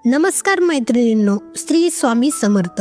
नमस्कार मैत्रिणींनो, श्री स्वामी समर्थ.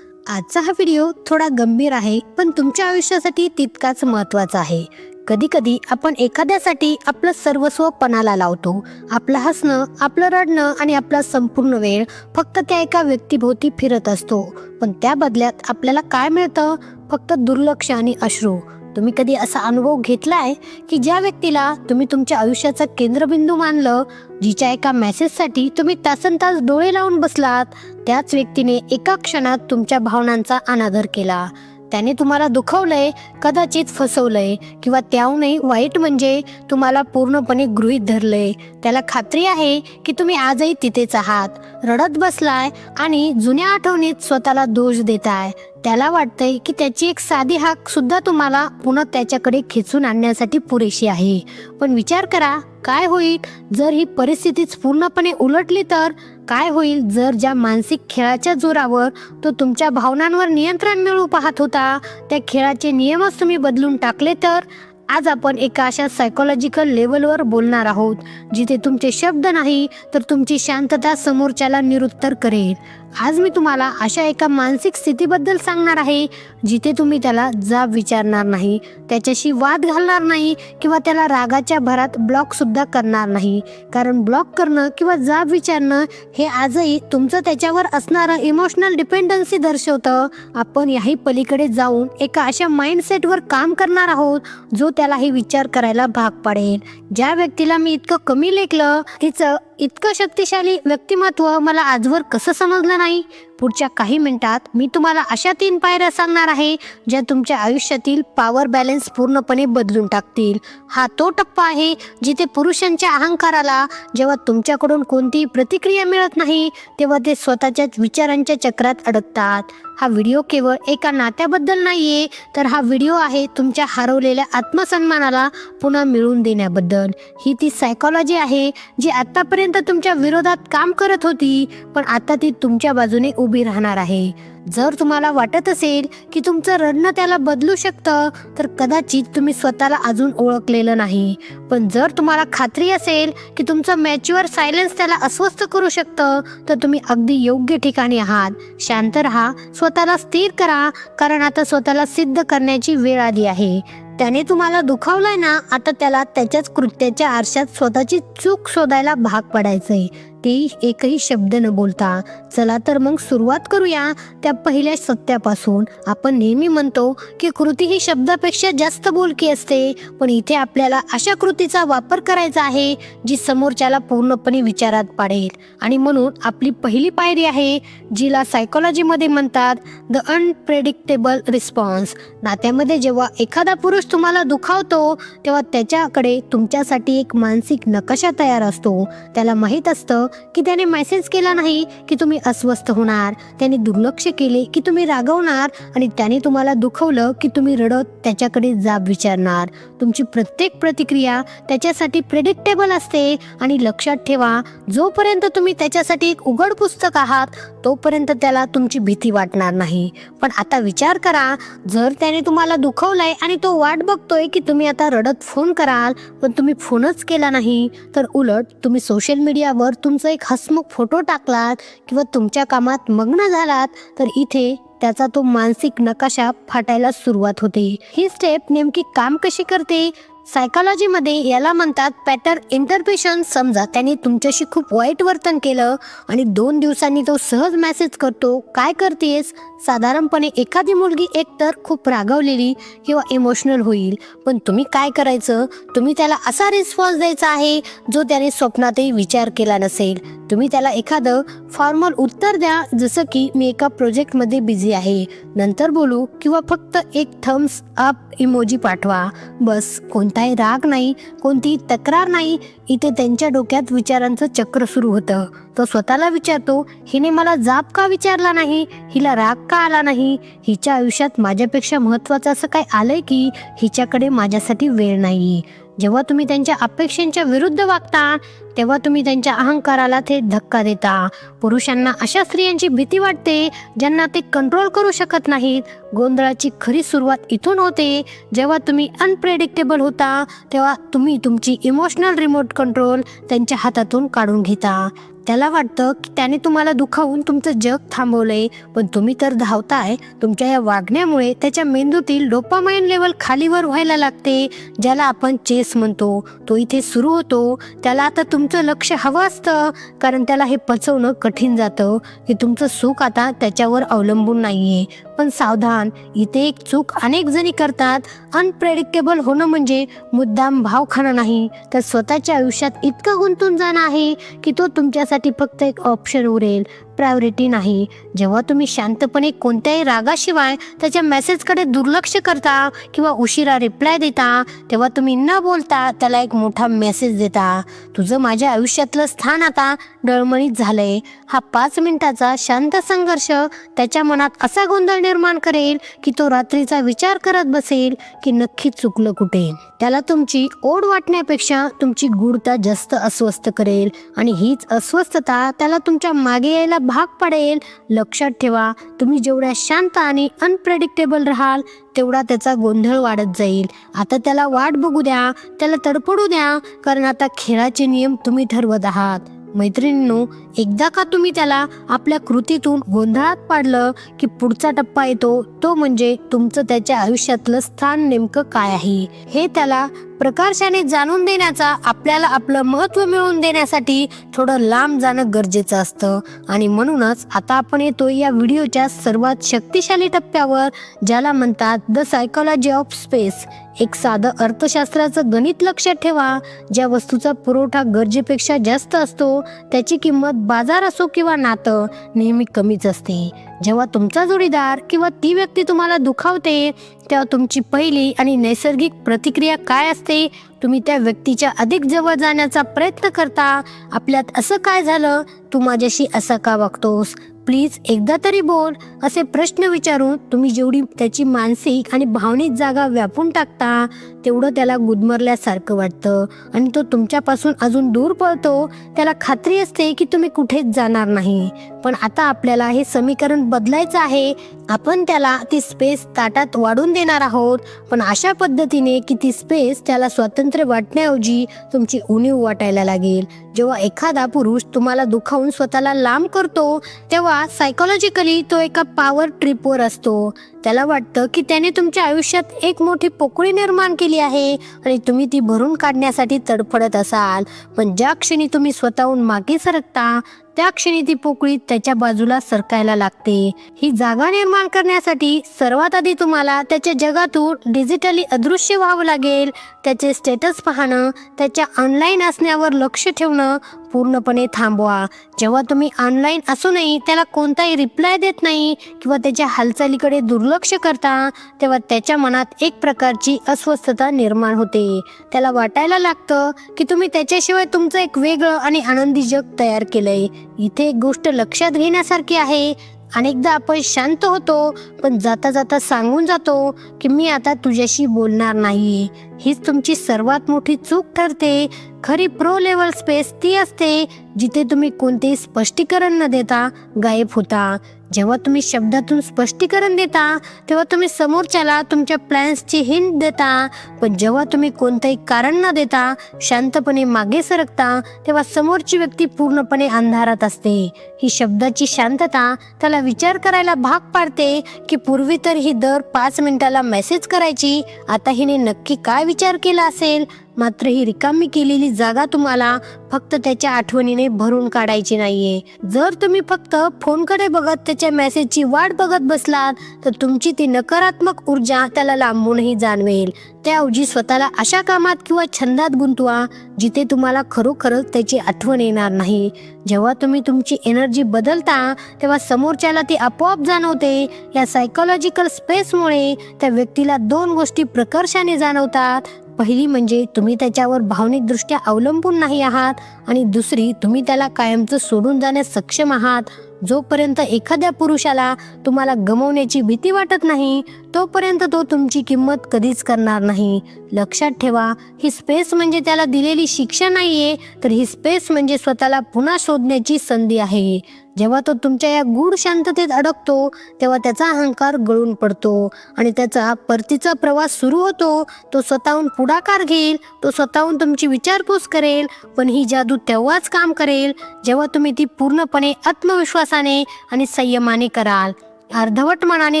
आजचा हा व्हिडिओ थोडा गंभीर आहे, पण तुमच्या आयुष्यासाठी तितकाच महत्त्वाचा आहे. कधी कधी आपण एखाद्यासाठी आपलं सर्वस्व पणाला लावतो. आपलं हसणं, आपलं रडणं आणि आपला संपूर्ण वेळ फक्त त्या एका व्यक्तीभोवती फिरत असतो. पण त्या बदल्यात आपल्याला काय मिळतं? फक्त दुर्लक्ष आणि अश्रू. तुम्ही कधी असा अनुभव घेतलाय की ज्या व्यक्तीला तुम्ही तुमच्या आयुष्याचा केंद्रबिंदू मानलं, जिच्या एका मेसेजसाठी तुम्ही तासनतास डोळे लावून बसलात, त्याच व्यक्तीने एका क्षणात तुमच्या भावनांचा अनादर केला. त्याने तुम्हाला दुखवलंय, कदाचित फसवलंय, किंवा त्याहूनही वाईट म्हणजे तुम्हाला पूर्णपणे गृहीत धरलंय. त्याला खात्री आहे की तुम्ही आजही तिथेच आहात, रडत बसलाय आणि जुन्या आठवणीत स्वतःला दोष देताय. त्याला वाटतंय की त्याची एक साधी हाक सुद्धा तुम्हाला पुन्हा त्याच्याकडे खेचून आणण्यासाठी पुरेशी आहे. पण विचार करा, काय होईल जर ही परिस्थितीच पूर्णपणे उलटली तर? काय होईल जर ज्या मानसिक खेळाच्या जोरावर तो तुमच्या भावनांवर नियंत्रण मिळवू पाहत होता, त्या खेळाचे नियमच तुम्ही बदलून टाकले तर? आज आपण एका अशा सायकोलॉजिकल लेवलवर बोलणार आहोत, जिथे तुमचे शब्द नाही तर तुमची शांतता समोरच्याला निरुत्तर करेल. आज मी तुम्हाला अशा एका मानसिक स्थितीबद्दल सांगणार आहे, जिथे तुम्ही त्याला जाब विचारणार नाही, त्याच्याशी वाद घालणार नाही, किंवा त्याला रागाच्या भरात ब्लॉक सुद्धा करणार नाही. कारण ब्लॉक करणं किंवा जाब विचारणं हे आजही तुमचं त्याच्यावर असणारं इमोशनल डिपेंडन्सी दर्शवतं. आपण याही पलीकडे जाऊन एका अशा माइंडसेटवर काम करणार आहोत, जो त्यालाही विचार करायला भाग पाडेल. ज्या व्यक्तीला मी इतकं कमी लेखलं, तिचं इतकं शक्तिशाली व्यक्तिमत्व मला आजवर कसं समजलं नाही? पुढच्या काही मिनिटात मी तुम्हाला अशा 3 पायऱ्या सांगणार आहे, ज्या तुमच्या आयुष्यातील पॉवर बॅलन्स पूर्णपणे बदलून टाकतील. हा तो टप्पा आहे जिथे पुरुषांच्या अहंकाराला जेव्हा तुमच्याकडून कोणतीही प्रतिक्रिया मिळत नाही, तेव्हा ते स्वतःच्याच विचारांच्या चक्रात अडकतात. हा व्हिडिओ केवळ एका नात्याबद्दल नाहीये, तर हा व्हिडिओ आहे तुमच्या हरवलेल्या आत्मसन्मानाला पुन्हा मिळवून देण्याबद्दल. ही ती सायकोलॉजी आहे जी आतापर्यंत तुमच्या विरोधात काम करत होती, पण आता ती तुमच्या बाजूने उभी राहणार आहे. जर तुम्हाला वाटत असेल की तुमचं रडणं त्याला बदलू शकतं, तर कदाचित तुम्ही स्वतःला अजून ओळखलेलं नाही. पण जर तुम्हाला खात्री असेल की तुमचं मॅच्युअर सायलेन्स त्याला अस्वस्थ करू शकतं, तर तुम्ही अगदी योग्य ठिकाणी आहात. शांत राहा, स्वतःला स्थिर करा, कारण आता स्वतःला सिद्ध करण्याची वेळ आली आहे. त्याने तुम्हाला दुखावलंय ना, आता त्याला त्याच्याच कृत्याच्या आरशात स्वतःची चूक शोधायला भाग पडायचंय, ते एकही शब्द न बोलता. चला तर मग सुरुवात करूया त्या पहिल्या सत्यापासून. आपण नेहमी म्हणतो की कृती ही शब्दापेक्षा जास्त बोलकी असते, पण इथे आपल्याला अशा कृतीचा वापर करायचा आहे जी समोरच्याला पूर्णपणे विचारात पाडेल. आणि म्हणून आपली पहिली पायरी आहे, जिला सायकोलॉजीमध्ये म्हणतात द अनप्रेडिक्टेबल रिस्पॉन्स. नात्यामध्ये जेव्हा एखादा पुरुष तुम्हाला दुखावतो, तेव्हा त्याच्याकडे तुमच्यासाठी एक मानसिक नकाशा तयार असतो. त्याला माहीत असतं की त्याने मेसेज केला नाही की तुम्ही अस्वस्थ होणार, त्याने दुर्लक्ष केले की तुम्ही रागवणार, आणि त्याने तुम्हाला दुखवलं की तुम्ही रडत त्याच्याकडे जाब विचारणार. तुमची प्रत्येक प्रतिक्रिया त्याच्यासाठी प्रेडिक्टेबल असते. आणि लक्षात ठेवा, जोपर्यंत तुम्ही त्याच्यासाठी एक उघड पुस्तक आहात, तोपर्यंत त्याला तुमची भीती वाटणार नाही. पण आता विचार करा, जर त्याने तुम्हाला दुखवलंय आणि तो वाट बघतोय की तुम्ही आता रडत फोन कराल, पण तुम्ही फोनच केला नाही, तर उलट तुम्ही सोशल मीडियावर तुमचा एक हसमुख फोटो टाकलात किंवा तुमच्या कामात मग्न झालात, तर इथे त्याचा तो मानसिक नकाशा फाटायला सुरुवात होते. ही स्टेप नेमकी काम कशी करते? सायकोलॉजीमध्ये याला म्हणतात पॅटर्न इंटरप्रिटेशन. समजा त्याने तुमच्याशी खूप वाईट वर्तन केलं आणि 2 दिवसांनी तो सहज मेसेज करतो, काय करतेस? साधारणपणे एखादी मुलगी एकतर खूप रागावलेली किंवा इमोशनल होईल, पण तुम्ही काय करायचं? तुम्ही त्याला असा रिस्पॉन्स द्यायचा आहे जो त्याने स्वप्नातही विचार केला नसेल. तुम्ही त्याला एखादं फॉर्मल उत्तर द्या, जसं की मी एका प्रोजेक्टमध्ये बिझी आहे, नंतर बोलू, किंवा फक्त एक थम्स अप इमोजी पाठवा. बस. कोणताही राग नाही, कोणतीही तक्रार नाही. इथे त्यांच्या डोक्यात विचारांचं चक्र सुरू होतं. तो स्वतःला विचारतो, हिने मला जाब का विचारला नाही? हिला राग का आला नाही? हिच्या आयुष्यात माझ्यापेक्षा महत्त्वाचं असं काय आलंय की हिच्याकडे माझ्यासाठी वेळ नाही? जेव्हा तुम्ही त्यांच्या अपेक्षांच्या विरुद्ध वागता, तेव्हा तुम्ही त्यांच्या अहंकाराला थेट धक्का देता. पुरुषांना अशा स्त्रियांची भीती वाटते ज्यांना ते कंट्रोल करू शकत नाहीत. गोंधळाची खरी सुरुवात इथून होते. जेव्हा तुम्ही अनप्रेडिक्टेबल होता, तेव्हा तुम्ही तुमची इमोशनल रिमोट कंट्रोल त्यांच्या हातातून काढून घेता. त्याला वाटतं की त्याने तुम्हाला दुखावून तुमचं जग थांबवलंय, पण तुम्ही तर धावताय. तुमच्या या वागण्यामुळे त्याच्या मेंदूतील डोपामाइन लेवल खालीवर व्हायला लागते, ज्याला आपण चेस म्हणतो. तो इथे सुरू होतो. त्याला आता तुमचं लक्ष हवं असतं, कारण त्याला हे पचवणं कठीण जातं की तुमचं सुख आता त्याच्यावर अवलंबून नाहीये. पण सावधान, इथे एक चूक अनेक जणी करतात. अनप्रेडिक्टेबल होणं म्हणजे मुद्दाम भाव खाणं नाही, तर स्वतःच्या आयुष्यात इतकं गुंतून जाणं आहे की तो तुमच्यासाठी फक्त एक ऑप्शन उरेल, प्रायोरिटी नाही. जेव्हा तुम्ही शांतपणे कोणत्याही रागाशिवाय त्याच्या मेसेजकडे दुर्लक्ष करता किंवा उशिरा रिप्लाय देता, तेव्हा तुम्ही न बोलता त्याला एक मोठा मेसेज देता. तुझं माझ्या आयुष्यातलं स्थान आता डळमळीत झालंय. हा 5 मिनिटाचा शांत संघर्ष त्याच्या मनात असा गोंधळ निर्माण करेल की तो रात्रीचा विचार करत बसेल की नक्की चुकलं कुठे. त्याला तुमची ओढ वाटण्यापेक्षा तुमची गूढता जास्त अस्वस्थ करेल, आणि हीच अस्वस्थता त्याला तुमच्या मागे यायला भाग पाडेल. लक्षात ठेवा, तुम्ही जेवढ्या शांत आणि अनप्रेडिक्टेबल राहाल तेवढा त्याचा गोंधळ वाढत जाईल. आता त्याला वाट बघू द्या, त्याला तडपडू द्या, कारण आता खेळाचे नियम तुम्ही ठरवत आहात. मैत्रिणींनो, एकदा का तुम्ही त्याला आपल्या कृतीतून गोंधळात पाडलं की पुढचा टप्पा येतो, तो म्हणजे तुमचं त्याच्या आयुष्यातलं स्थान नेमकं काय आहे हे त्याला प्रकर्षाने जाणून देण्याचा. आपल्याला आपलं महत्त्व मिळवून देण्यासाठी थोडं लांब जाणं गरजेचं असतं. आणि म्हणूनच आता आपण येतो या व्हिडिओच्या सर्वात शक्तिशाली टप्प्यावर, ज्याला म्हणतात द सायकोलॉजी ऑफ स्पेस. एक साधं अर्थशास्त्राचं गणित लक्षात ठेवा. ज्या वस्तूचा पुरवठा गरजेपेक्षा जास्त असतो त्याची किंमत, बाजार असो किंवा नातं, नेहमी कमीच असते. जेव्हा तुमचा जोडीदार किंवा ती व्यक्ती तुम्हाला दुखावते, तेव्हा तुमची पहिली आणि नैसर्गिक प्रतिक्रिया काय असते? तुम्ही त्या व्यक्तीच्या अधिक जवळ जाण्याचा प्रयत्न करता. आपल्यात असं काय झालं? तू माझ्याशी असा का वागतोस? प्लीज एकदा तरी बोल, असे प्रश्न विचारून तुम्ही जेवढी त्याची मानसिक आणि भावनिक जागा व्यापून टाकता, तेवढं त्याला गुदमरल्यासारखं वाटतं आणि तो तुमच्यापासून अजून दूर पळतो. त्याला खात्री असते की तुम्ही कुठेच जाणार नाही. पण आता आपल्याला हे समीकरण बदलायचं आहे. आपण त्याला ती स्पेस ताटात वाढून देणार आहोत, पण अशा पद्धतीने की ती स्पेस त्याला स्वातंत्र्य वाटण्याऐवजी तुमची उणीव वाटायला लागेल. जेव्हा एखादा पुरुष तुम्हाला दुखावून स्वतःला लांब करतो, तेव्हा सायकोलॉजिकली तो एका पॉवर ट्रिपवर असतो. त्याला वाटतं की त्याने तुमच्या आयुष्यात एक मोठी पोकळी निर्माण केली आहे आणि तुम्ही ती भरून काढण्यासाठी तडफडत असाल. पण ज्या क्षणी तुम्ही स्वतःहून मागे सरकता, त्या क्षणी ती पोकळी त्याच्या बाजूला सरकायला लागते. ही जागा निर्माण करण्यासाठी सर्वात आधी तुम्हाला त्याच्या जगातून डिजिटली अदृश्य व्हावं लागेल. त्याचे स्टेटस पाहणं, त्याच्या ऑनलाईन असण्यावर लक्ष ठेवणं पूर्णपणे थांबवा. जेव्हा तुम्ही ऑनलाईन असूनही त्याला कोणताही रिप्लाय देत नाही किंवा त्याच्या हालचालीकडे दुर्लक्ष करता, तेव्हा त्याच्या मनात एक प्रकारची अस्वस्थता निर्माण होते. त्याला वाटायला लागतं की तुम्ही त्याच्याशिवाय तुमचं एक वेगळं आणि आनंदी जग तयार केलंय. इथे एक गोष्ट लक्षात घेण्यासारखी आहे. अनेकदा आपण शांत होतो, पण जाता जाता सांगून जातो की मी आता तुझ्याशी बोलणार नाही. हीच तुमची सर्वात मोठी चूक ठरते. खरी प्रो लेवल स्पेस ती असते जिथे तुम्ही कोणतेही स्पष्टीकरण न देता गायब होता. जेव्हा तुम्ही शब्दातून स्पष्टीकरण देता, तेव्हा तुम्ही समोरच्याला तुमच्या प्लॅन्सची हिंट देता. पण जेव्हा तुम्ही कोणतंही कारण न देता शांतपणे मागे सरकता, तेव्हा समोरची व्यक्ती पूर्णपणे अंधारात असते. ही शब्दाची शांतता त्याला विचार करायला भाग पाडते की पूर्वी तर ही दर 5 मिनिटाला मेसेज करायची, आता हिने नक्की काय विचार केला असेल. मात्र ही रिकामी केलेली जागा तुम्हाला फक्त त्याच्या आठवणीने भरून काढायची नाहीये. जर तुम्ही फक्त फोनकडे बघत त्याच्या मेसेजची वाट बघत बसलात, तर तुमची ती नकारात्मक ऊर्जा त्याला लांबूनही जाणवेल. त्याऐवजी स्वतःला अशा कामात किंवा छंदात गुंतवा जिथे तुम्हाला खरोखरच त्याची आठवण येणार नाही. जेव्हा तुम्ही तुमची एनर्जी बदलता, तेव्हा समोरच्याला ती आपोआप जाणवते. या सायकोलॉजिकल स्पेसमुळे त्या व्यक्तीला 2 गोष्टी प्रकर्षाने जाणवतात. पहिली म्हणजे तुम्ही त्याच्यावर भावनिकदृष्ट्या अवलंबून नाही आहात, आणि दुसरी, तुम्ही त्याला कायमचं सोडून जाण्यास सक्षम आहात. जोपर्यंत एखाद्या पुरुषाला तुम्हाला गमावण्याची भीती वाटत नाही, तोपर्यंत तो तुमची किंमत कधीच करणार नाही. लक्षात ठेवा, ही स्पेस म्हणजे त्याला दिलेली शिक्षा नाहीये, तर ही स्पेस म्हणजे स्वतःला पुन्हा शोधण्याची संधी आहे. जेव्हा तो तुमच्या या गूढ शांततेत अडकतो तेव्हा त्याचा अहंकार गळून पडतो आणि त्याचा परतीचा प्रवास सुरू होतो. तो स्वतःहून पुढाकार घेईल, तो स्वतःहून तुमची विचारपूस करेल, पण ही जादू तेव्हाच काम करेल जेव्हा तुम्ही ती पूर्णपणे आत्मविश्वासाने आणि संयमाने कराल. अर्धवट मनाने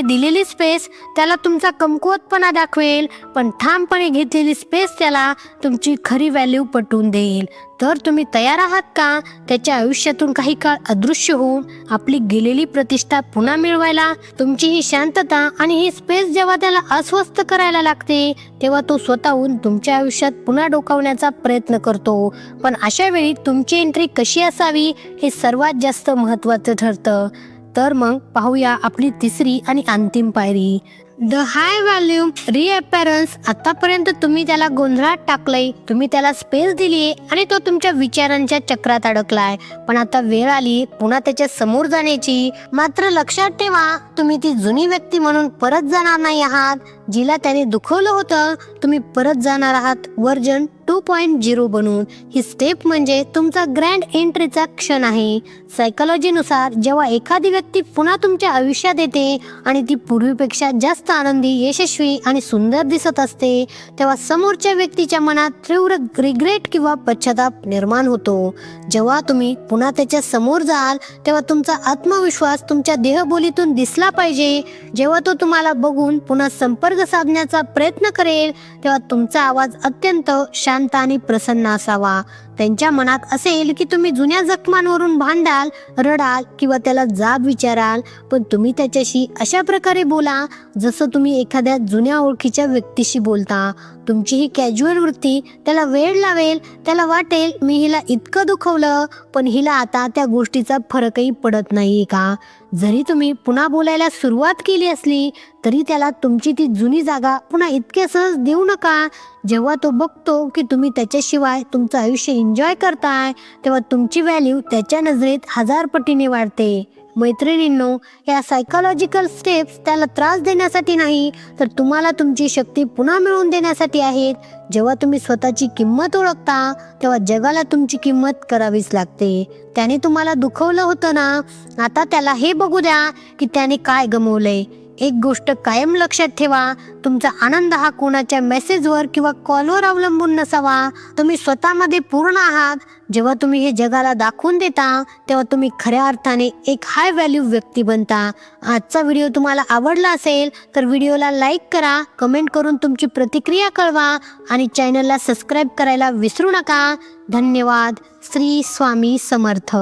दिलेली स्पेस त्याला तुमचा कमकुवतपणा दाखवेल, पण ठामपणे घेतलेली स्पेस त्याला तुमची खरी व्हॅल्यू पटवून देईल. तर तुम्ही तयार आहात का त्याच्या आयुष्यातून काही काळ अदृश्य होऊन आपली गेलेली प्रतिष्ठा पुन्हा मिळवायला? तुमची ही शांतता आणि ही स्पेस जेव्हा त्याला अस्वस्थ करायला लागते तेव्हा तो स्वतःहून तुमच्या आयुष्यात पुन्हा डोकावण्याचा प्रयत्न करतो. पण अशा वेळी तुमची एंट्री कशी असावी हे सर्वात जास्त महत्त्वाचं ठरतं. तर मग पाहूया आपली तिसरी आणि अंतिम पायरी, द हाय व्हॉल्यूम रिअपॅरन्स. आतापर्यंत तुम्ही त्याला गोंधळात टाकलंय, तुम्ही त्याला स्पेस दिलीये आणि तो तुमच्या विचारांच्या चक्रात अडकलाय. पण आता वेळ आली पुन्हा त्याच्या समोर जाण्याची. मात्र लक्षात ठेवा, तुम्ही ती जुनी व्यक्ती म्हणून परत जाणार नाही आहात जिला त्याने दुखवलं होतं. तुम्ही परत जाणार आहात व्हर्जन 2.0 बनून. ही स्टेप म्हणजे तुमचा ग्रँड एंट्रीचा क्षण आहे. सायकोलॉजीनुसार जेव्हा एखादी व्यक्ती पुन्हा तुमच्या आयुष्यात येते आणि ती पूर्वीपेक्षा जास्त आनंदी, यशस्वी आणि सुंदर दिसत असते तेव्हा समोरच्या व्यक्तीच्या मनात तीव्र रिग्रेट किंवा पश्चाताप निर्माण होतो. जेव्हा तुम्ही पुन्हा त्याच्या समोर जाल तेव्हा तुमचा आत्मविश्वास तुमच्या देहबोलीतून दिसला पाहिजे. जेव्हा तो तुम्हाला बघून पुन्हा संपर्क साधण्याचा प्रयत्न करेल तेव्हा तुमचा आवाज अत्यंत शांत आणि प्रसन्न असावा. त्यांच्या मनात असेल की तुम्ही जुन्या जखमांवरून भांडाल, रडाल किंवा त्याला जाब विचाराल, पण तुम्ही त्याच्याशी अशा प्रकारे बोला जसं तुम्ही एखाद्या जुन्या ओळखीच्या व्यक्तीशी बोलता. तुमची ही कॅज्युअल वृत्ती त्याला वेळ लावेल. त्याला वाटेल मी हिला इतकं दुखवलं पण हिला आता त्या गोष्टीचा फरकही पडत नाही का. जरी तुम्ही पुन्हा बोलायला सुरुवात केली असली तरी त्याला तुमची ती जुनी जागा पुन्हा इतके सहज देऊ नका. जेव्हा तो बघतो की तुम्ही त्याच्याशिवाय तुमचं आयुष्य एन्जॉय करताय तेव्हा तुमची व्हॅल्यू त्याच्या नजरेत 1000 पटीने वाढते. मैत्रिणींनो, या सायकोलॉजिकल स्टेप्स त्याला त्रास देण्यासाठी नाही तर तुम्हाला तुमची शक्ती पुन्हा मिळवून देण्यासाठी आहेत. जेव्हा तुम्ही स्वतःची किंमत ओळखता तेव्हा जगाला तुमची किंमत करावीच लागते. त्याने तुम्हाला दुखवलं होतं ना, आता त्याला हे बघू द्या की त्याने काय गमावलंय. एक गोष्ट कायम लक्षात ठेवा, तुमचा आनंद हा कोणाच्या मेसेजवर किंवा कॉलवर अवलंबून नसावा. तुम्ही स्वतःमध्ये पूर्ण आहात. जेव्हा तुम्ही हे जगाला दाखवून देता तेव्हा तुम्ही खऱ्या अर्थाने एक हाय व्हॅल्यू व्यक्ती बनता. आजचा व्हिडिओ तुम्हाला आवडला असेल तर व्हिडिओला लाईक करा, कमेंट करून तुमची प्रतिक्रिया कळवा आणि चॅनलला सबस्क्राईब करायला विसरू नका. धन्यवाद. श्री स्वामी समर्थ.